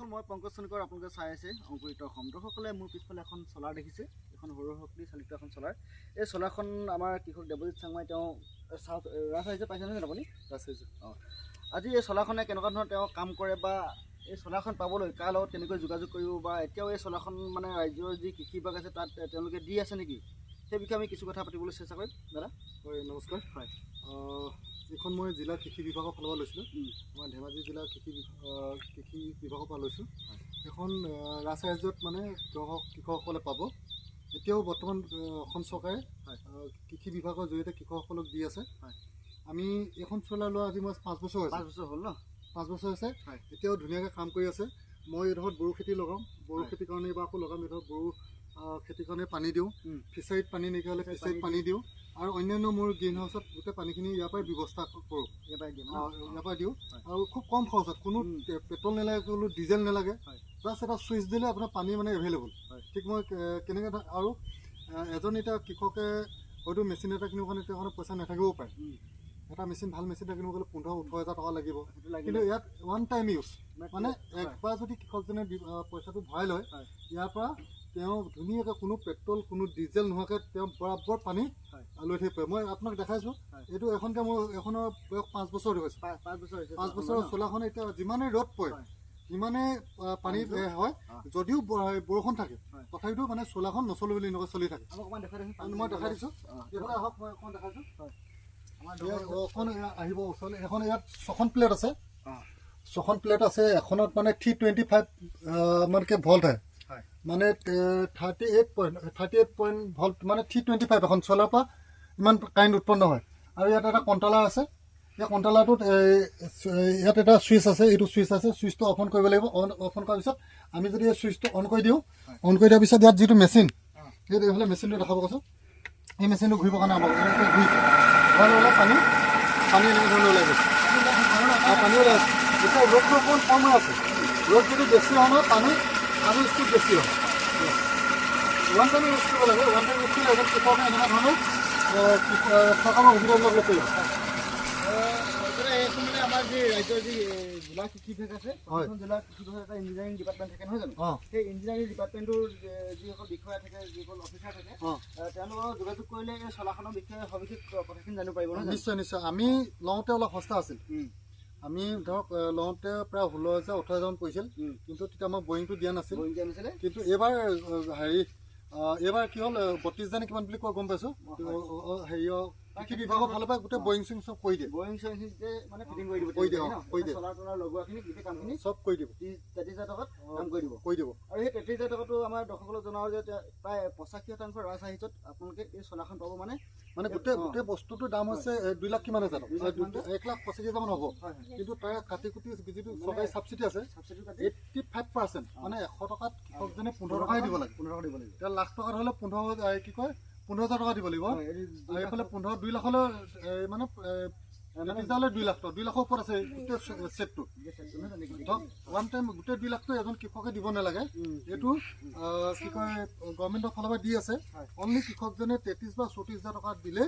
দেখোন মই পংকজ চনিকৰ আপোনালোকে চাই আছে অংকুৰিত অসম দৰ্শকসকলে মোৰ পিছফালে এখন চলাৰ দেখিছে এখন সৌৰ শক্তি চালিত এখন চলাৰ এই চলাৰখন আমাৰ কৃষক দেৱজিৎ চাংমাই তেওঁ ৰাজসাহায্য পাইছে নহয় আপুনি ৰাজসাহায্য আজি এই চলাৰখনে কেনেকুৱা ধৰণৰ তেওঁ কাম কৰে বা এই চলাৰখন পাবলৈ কাৰ লগত কেনেকৈ যোগাযোগ কৰিব বা এতিয়াও এই চলাৰখন মানে ৰাজ্যৰ যি কৃষি বিভাগ আছে তাত তেওঁলোকে দি আছে নেকি সেই বিষয়ে আমি কিছু কথা পাতিবলৈ চেষ্টা কৰিম দাদা হয় নমস্কাৰ হয় এইখন মই জিলা কৃষি বিভাগৰ ফালৰ পৰা লৈছিলোঁ মই ধেমাজি জিলা কৃষি বিভাগৰ পৰা লৈছোঁ এখন ৰাজসাহায্যত মানে কৃষকসকলে পাব এতিয়াও বৰ্তমান অসম চৰকাৰে কৃষি বিভাগৰ জৰিয়তে কৃষকসকলক দি আছে আমি এইখন চলাৰ লোৱা আজি মই 5 বছৰ হৈছে 5 বছৰ হ'ল ন 5 বছৰ হৈছে এতিয়াও ধুনীয়াকৈ কাম কৰি আছে মই এইডোখৰত বড়ো খেতি লগাওঁ বড়ো খেতিৰ কাৰণে এইবাৰ আকৌ লগাম এইডোখৰত বড়ো খেতিৰ কাৰণে পানী দিওঁ ফিচাৰীত পানী নাইকিয়া হ'লে ফিচাৰীত পানী দিওঁ আৰু অন্যান্য মোৰ গ্ৰীণ হাউচত গোটেই পানীখিনি ইয়াৰ পৰাই ব্যৱস্থা কৰোঁ ইয়াৰ পৰাই দিওঁ আৰু খুব কম খৰচত কোনো পেট্ৰল নালাগে কোনো ডিজেল নালাগে জাষ্ট এটা চুইচ দিলে আপোনাৰ পানী মানে এভেইলেবল ঠিক মই কেনেকৈ আৰু এজন এতিয়া কৃষকে হয়তো মেচিন এটা কিনিবৰ কাৰণে তেওঁৰ কাৰণে পইচা নাথাকিবও পাৰে এটা মেচিন ভাল মেচিন এটা কিনিব গ'লে 15-18 হাজাৰ টকা লাগিব কিন্তু ইয়াত ওৱান টাইম ইউজ মানে একবাৰ যদি কৃষকজনে পইচাটো ভৰাই লয় ইয়াৰ পৰা তেওঁ ধুনীয়াকৈ কোনো পেট্ৰল কোনো ডিজেল নোহোৱাকৈ তেওঁ বৰাবৰ পানী লৈ থাকিব পাৰে মই আপোনাক দেখাইছোঁ এইটো এখনকৈ মোৰ এখনৰ বয়স 5 বছৰ হৈছে 5 বছৰৰ চলাৰখন এতিয়া যিমানেই ৰ'দ পৰে সিমানে পানী হয় যদিও বৰষুণ থাকে তথাপিতো মানে চলাৰখন নচলে বুলি এনেকৈ চলি থাকে মই দেখাই দিছোঁ এইফালে আহক মই অকণমান দেখাইছোঁ অকণ আহিব ওচৰলৈ এখন ইয়াত 6খন প্লেট আছে 6খন প্লেট আছে এখনত মানে 325 মানকৈ ভল্ট হয় মানে 38 পইণ্ট ভল্ট মানে 325 এখন চলাৰ পৰা ইমান কাৰেণ্ট উৎপন্ন হয় আৰু ইয়াত এটা কণ্ট্ৰলাৰ আছে এই কণ্ট্ৰলাৰটোত ইয়াত এটা চুইচ আছে এইটো চুইচ আছে চুইচটো অফ অন কৰিব লাগিব অফ অন কৰাৰ পিছত আমি যদি এই চুইচটো অন কৰি দিওঁ অন কৰি দিয়াৰ পিছত ইয়াত যিটো মেচিন সেইটো এইফালে মেচিনটো দেখাব কৈছোঁ এই মেচিনটো ঘূৰিবৰ কাৰণে আমাক এনেকৈ ঘূৰিছে ওলাই পানী এনেকৈ ধৰণে ওলাই গৈছে পানী ওলাই আছে এতিয়া ৰ'দটো অকণমান কম হৈ আছে ৰ'দ যদি বেছি হয় নহয় পানী স্পীড বেছি হয় ওৱান টাইম ইউজ কৰিব লাগে ওৱান টাইম ইউজ কৰিলে এজন কৃষকে এনেকুৱা ধৰণৰ চৰকাৰৰ সুবিধাবিলাক ল'ব পাৰিব আমাৰ যি ৰাজ্যৰ যি জিলা কৃষি বিভাগ আছে জিলা কৃষি বিভাগৰ এটা ইঞ্জিনিয়াৰিং ডিপাৰ্টমেণ্ট থাকে নহয় জানো সেই ইঞ্জিনিয়াৰিং ডিপাৰ্টমেণ্টৰ যিসকল বিষয়া থাকে যিসকল অফিচাৰ থাকে তেওঁলোকৰ যোগাযোগ কৰিলে এই চলাৰখনৰ বিষয়ে সবিশেষ কথাখিনি জানিব পাৰিব নহয় নিশ্চয় আমি লওঁতে অলপ সস্তা আছিল আমি ধৰক লওঁতে প্ৰায় 16,000-18,000 পৰিছিল কিন্তু তেতিয়া মই বয়িংটো দিয়া নাছিল কিন্তু এইবাৰ এইবাৰ কি হ'ল 32,000 কিমান বুলি কোৱা গম পাইছোঁ হেৰি কৃষি বিভাগৰ ফালৰ পৰা গোটেই বয়িং চিং চব কৰি দিয়ে মানে ফিটিং কৰি দিব চলাৰ তলাৰ লগোৱাখিনি গোটেই কামখিনি চব কৰি দিব 33,000 টকাত কাম কৰি দিব আৰু সেই 33,000 টকাটো আমাৰ দৰ্শকসকলক জনাওঁ যে প্ৰায় 85% ৰাজসাহায্যত আপোনালোকে এই চলাৰখন পাব মানে গোটেই বস্তুটোৰ দাম হৈছে 2 লাখ কিমান হাজাৰ 1,25,000 মান হ'ব কিন্তু তাৰ কাটি কুটি যিটো চৰকাৰী ছাবচিডি আছে 85% মানে 100 টকাত কৃষকজনে 15 টকাই দিব লাগে এতিয়া লাখ টকাত হ'লে 15,000 টকা দিব লাগিব আৰু এইফালে 2 লাখলৈ মানে 2 লাখ 2 লাখৰ ওপৰত আছে গোটেই ছেটটো ধৰক ওৱান টাইম গোটেই 2 লাখটো এজন কৃষকে দিব নালাগে এইটো কি কয় গভৰ্ণমেণ্টৰ ফালৰ পৰা দি আছে অনলি কৃষকজনে 33 বা 34,000 টকা দিলে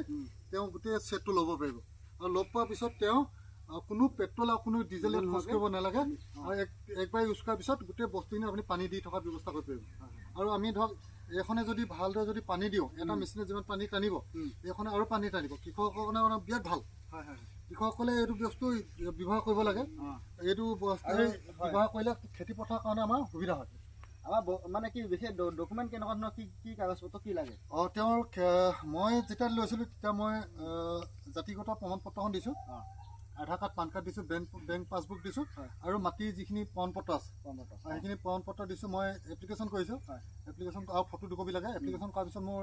তেওঁ গোটেই ছেটটো ল'ব পাৰিব আৰু ল'ব পোৱাৰ পিছত তেওঁ কোনো পেট্ৰল আৰু কোনো ডিজেল ইয়াত খৰচ কৰিব নালাগে আৰু একবাৰ ইউজ কৰাৰ পিছত গোটেই বস্তুখিনি আপুনি পানী দি থকাৰ ব্যৱস্থা কৰিব পাৰিব আৰু আমি ধৰক এইখনে যদি ভালদৰে যদি পানী দিওঁ এটা মেচিনে যিমান পানী টানিব এইখনে আৰু পানী টানিব কৃষকৰ কাৰণে বিৰাট ভাল কৃষকসকলে এইটো বস্তু ব্যৱহাৰ কৰিব লাগে এইটো বস্তু ব্যৱহাৰ কৰিলে খেতি পথাৰৰ কাৰণে আমাৰ সুবিধা হয় আমাৰ মানে কি বিশেষ ডকুমেণ্ট কেনেকুৱা ধৰণৰ কি কাগজ পত্ৰ কি লাগে তেওঁৰ মই যেতিয়া লৈছিলোঁ তেতিয়া মই জাতিগত প্ৰমাণ পত্ৰখন দিছোঁ আধাৰ কাৰ্ড পান কাৰ্ড দিছোঁ বেংক পাছবুক দিছোঁ আৰু মাটিৰ যিখিনি প্ৰমাণ পত্ৰ আছে সেইখিনি প্ৰমাণ পত্ৰ দিছোঁ মই এপ্লিকেশ্যন কৰিছোঁ এপ্লিকেশ্যন আৰু ফটো 2 কপি লাগে এপ্লিকেশ্যন কৰাৰ পিছত মোৰ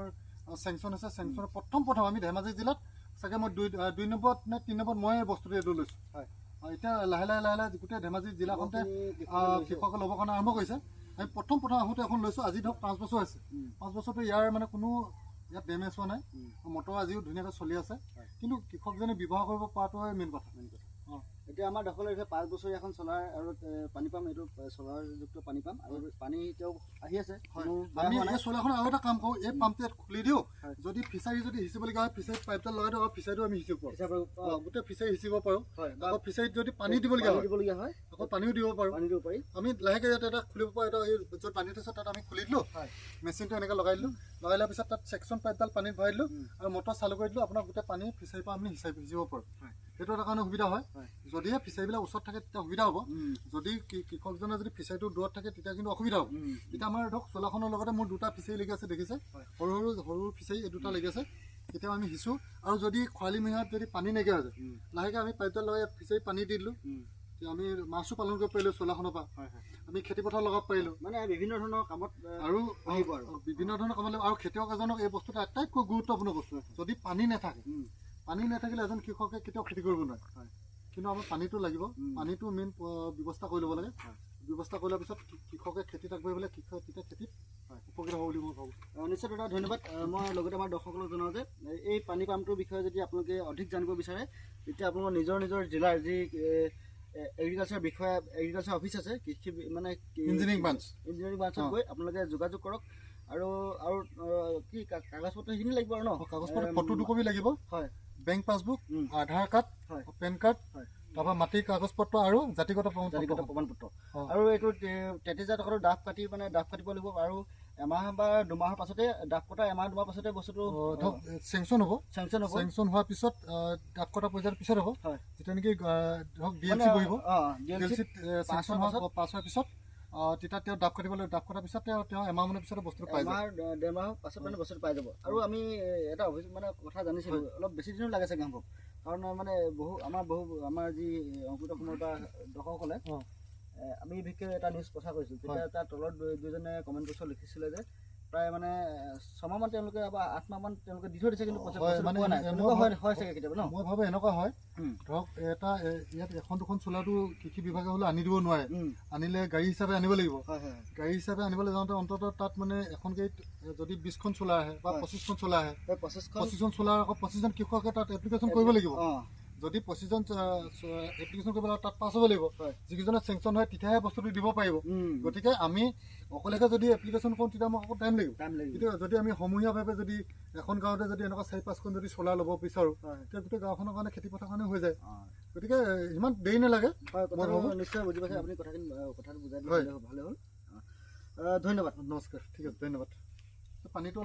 চেংচন হৈছে চেংচনৰ প্ৰথম আমি ধেমাজি জিলাত চাগে মই 2 নম্বৰত নে 3 নম্বৰত মই বস্তুটো এইটো লৈছোঁ এতিয়া লাহে লাহে গোটেই ধেমাজি জিলাখনতে কৃষকে ল'বৰ কাৰণে আৰম্ভ কৰিছে আমি প্ৰথম আহোঁতে এখন লৈছোঁ আজি ধৰক 5 বছৰ হৈছে 5 বছৰটো ইয়াৰ মানে কোনো ইয়াত ডেমেজ হোৱা নাই মটৰ আজিও ধুনীয়াকৈ চলি আছে কিন্তু কৃষকজনে ব্যৱহাৰ কৰিব পৰাটোৱে মেইন কথা এতিয়া আমাৰ দখলৰ 5 বছৰীয়া এখন চলাৰ আৰু পানী পাম, এইটো চলাৰযুক্ত পানী পাম আৰু পানী এতিয়াও আহি আছে। আমি এই চলাৰখন আৰু এটা কাম কৰোঁ, এই পাম্পটো খুলি দিওঁ, যদি ফিচাৰী যদি সিঁচিবলগীয়া হয় ফিচাৰীত পাইপডাল লগাই দিওঁ, ফিচাৰীটো আমি সিঁচিব পাৰোঁ, গোটেই ফিচাৰী সিঁচিব পাৰোঁ। আকৌ ফিচাৰীত যদি পানী দিবলগীয়া হয় আকৌ পানীও দিব পাৰোঁ। আমি লাহেকৈ ইয়াত এটা খুলিব পাৰোঁ, এটা এই য'ত পানী থৈছোঁ তাত আমি খুলি দিলোঁ, মেচিনটো এনেকৈ লগাই দিলোঁ, লগাই লোৱাৰ পিছত তাত ছেকশ্যন পাইপডাল পানীত ভৰাই দিলোঁ আৰু মটৰ চালু কৰি দিলোঁ, আপোনাৰ গোটেই পানী ফিচাৰীৰ পৰা আমি সিঁচিব পাৰোঁ। সেইটো এটা কাৰণে সুবিধা হয়। যদিহে ফিচাৰীবিলাক ওচৰত থাকে তেতিয়া সুবিধা হ'ব, যদি কৃষকজনে যদি ফিচাৰীটো দূৰত থাকে তেতিয়া কিন্তু অসুবিধা হ'ব। এতিয়া আমাৰ ধৰক চলাৰখনৰ লগতে মোৰ 2টা ফিচাৰী লাগি আছে, দেখিছে সৰু সৰু ফিচাৰী, এই 2টা লাগি আছে। কেতিয়াও আমি সিঁচো আৰু যদি খৰালি মাহত যদি পানী নাইকিয়া হৈ যায় লাহেকৈ আমি পাইপডাল লগাই ফিচাৰীত পানী দি দিলোঁ, আমি মাছো পালন কৰিব পাৰিলোঁ চলাৰখনৰ পৰা, আমি খেতিপথাৰ লগাব পাৰিলোঁ, মানে বিভিন্ন ধৰণৰ কামত আৰু বিভিন্ন ধৰণৰ কামত আৰু খেতিয়ক এজনক এই বস্তুটো আটাইতকৈ গুৰুত্বপূৰ্ণ বস্তু। যদি পানী নাথাকিলে এজন কৃষকে কেতিয়াও খেতি কৰিব নোৱাৰে, কিন্তু আমাৰ পানীটো লাগিব, পানীটো মেইন ব্যৱস্থা কৰি ল'ব লাগে। ব্যৱস্থা কৰি লোৱাৰ পিছত কৃষকে খেতিত আগবাঢ়িবলৈ তেতিয়া খেতিত উপকৃত হ'ব বুলি মই ভাবোঁ। নিশ্চয় দাদা, ধন্যবাদ। মই লগতে আমাৰ দৰ্শকসকলক জনাওঁ যে এই পানী পাম্পটোৰ বিষয়ে যদি আপোনালোকে অধিক জানিব বিচাৰে তেতিয়া আপোনালোকৰ নিজৰ জিলাৰ যি এগ্ৰিকালচাৰ বিষয়া, এগ্ৰিকালচাৰ অফিচ আছে, কৃষি মানে ইঞ্জিনিয়াৰিং ব্ৰাঞ্চত গৈ আপোনালোকে যোগাযোগ কৰক। আৰু কি কাগজ পত্ৰ সেইখিনি লাগিব আৰু ন? কাগজ পত্ৰ ফটো 2 কপি লাগিব, হয়, বেংক পাছবুক, আধাৰ কাৰ্ড, পেন কাৰ্ড, তাৰপৰা মাটিৰ কাগজ পত্ৰ আৰু জাতিগত প্ৰমাণপত্ৰ। আৰু এইটো 33,000 টকাৰ ডাফ কাটিব লাগিব আৰু এমাহ বা 2 মাহৰ পাছতে ডাফ কটা, এমাহ 2 মাহ পাছতে বস্তুটো ধৰক চেংচন হ'ব। চেংচন হোৱাৰ পিছত ডাফ কটা পৰ্যায়ৰ পিছত হ'ব, যেতিয়া নেকি ধৰক ডিএলচি বহিব, ডিএলচিত চেংচন পাছ হোৱাৰ পিছত তেতিয়া তেওঁ ডাফ কাটিব লাগিব, ডাফ কটাৰ পিছত তেওঁ এমাহ মানৰ পিছতে বস্তুটো পাই যাব, 1.5 মাহৰ পাছত মানে বস্তুটো পাই যাব। আৰু আমি এটা কথা জানিছিলোঁ, অলপ বেছি দিনো লাগে চাগে সম্ভৱ, কাৰণ মানে আমাৰ যি অংকুৰিত অসমৰ পৰা দৰ্শকসকলে আমি বিশেষকৈ এটা নিউজ প্ৰচাৰ কৰিছিলোঁ, তেতিয়া তাৰ তলত দুজনে কমেণ্ট বক্সত লিখিছিলে যে প্ৰায় মানে 6 মাহমান তেওঁলোকে বা 8 মাহমান তেওঁলোকে দি থৈ দিছে, কিন্তু হয় চাগে কেতিয়াবা ন? মই ভাবোঁ এনেকুৱা হয়, ধৰক এটা ইয়াত এখন 2খন চোলাটো কৃষি বিভাগে হ'লে আনি দিব নোৱাৰে, আনিলে গাড়ী হিচাপে আনিব লাগিব। গাড়ী হিচাপে আনিবলৈ যাওঁতে অন্ততঃ তাত মানে এখন গাড়ীত যদি 20খন চোলা আহে বা 25খন চোলা আহে, 25খন চোলাৰ আকৌ 25জন কৃষকে তাত এপ্লিকেশ্যন কৰিব লাগিব। যদি 25জন এপ্লিকেশ্যন কৰিব তাত পাছ হ'ব লাগিব, যিকেইজনে চেংচন হয় তেতিয়াহে বস্তুটো দিব পাৰিব। গতিকে আমি অকলেকে যদি এপ্লিকেশ্যন কৰোঁ তেতিয়া আমাক আকৌ টাইম লাগিব, কিন্তু যদি আমি সমূহীয়াভাৱে যদি এখন গাঁৱতে যদি এনেকুৱা 4-5খন যদি চোলা ল'ব বিচাৰোঁ তেতিয়া গোটেই গাঁওখনৰ কাৰণে খেতিপথাৰ কাৰণে হৈ যায়। গতিকে ইমান দেৰি নালাগে। নিশ্চয় বুজি পাইছে আপুনি কথাটো বুজাই দিলে ভালে হ'ল। ধন্যবাদ। নমস্কাৰ, ঠিক আছে, ধন্যবাদ। পানীটো